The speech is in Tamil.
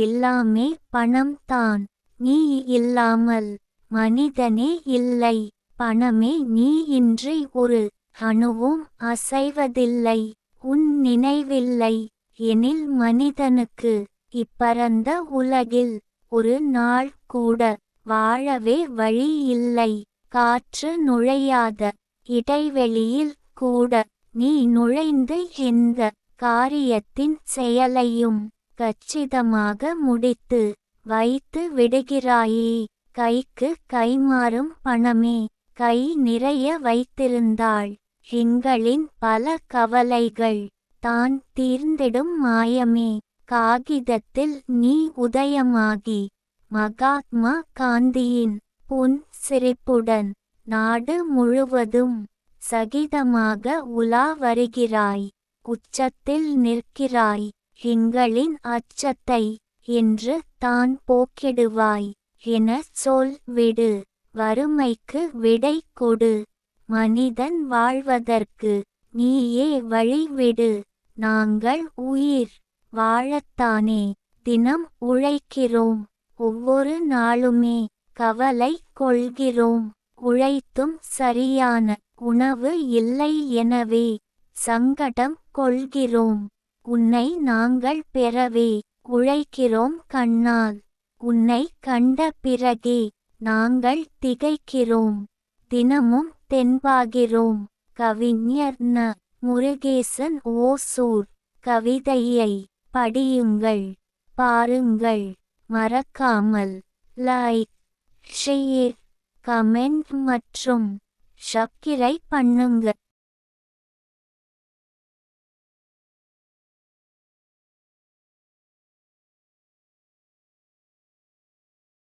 எல்லாமே பணம் தான். நீ இல்லாமல் மனிதனே இல்லை. பணமே நீ இன்றி ஒரு அணுவும் அசைவதில்லை. உன் நினைவில்லை எனில் மனிதனுக்கு இப்பரந்த உலகில் ஒரு நாள் கூட வாழவே வழி இல்லை. காற்று நுழையாத இடைவெளியில் கூட நீ நுழைந்து எந்த காரியத்தின் செயலையும் கச்சிதமாக முடித்து வைத்து விடுகிறாயே. கைக்கு கைமாறும் பணமே கை நிறைய வைத்திருந்தாள் எங்களின் பல கவலைகள் தான் தீர்ந்திடும் மாயமே. காகிதத்தில் நீ உதயமாகி மகாத்மா காந்தியின் புன் சிரிப்புடன் நாடு முழுவதும் சகிதமாக உலா வருகிறாய். உச்சத்தில் நிற்கிறாய். எங்களின் அச்சத்தை என்று தான் போக்கிடுவாய் என சொல் விடு. வறுமைக்கு விடை கொடு. மனிதன் வாழ்வதற்கு நீயே வழிவிடு. நாங்கள் உயிர் வாழத்தானே தினம் உழைக்கிறோம். ஒவ்வொரு நாளுமே கவலை கொள்கிறோம். உழைத்தும் சரியான உணவு இல்லை எனவே சங்கடம் கொள்கிறோம். உன்னை நாங்கள் பெறவே உழைக்கிறோம் கண்ணால். உன்னை கண்ட பிறகே நாங்கள் திகைக்கிறோம். தினமும் தென்பாகிறோம். கவிஞர் ந. முருகேசன் ஓசூர். கவிதையை படியுங்கள், பாருங்கள். மறக்காமல் லைக், ஷேர், கமெண்ட் மற்றும் சப்ஸ்கிரைப் பண்ணுங்க.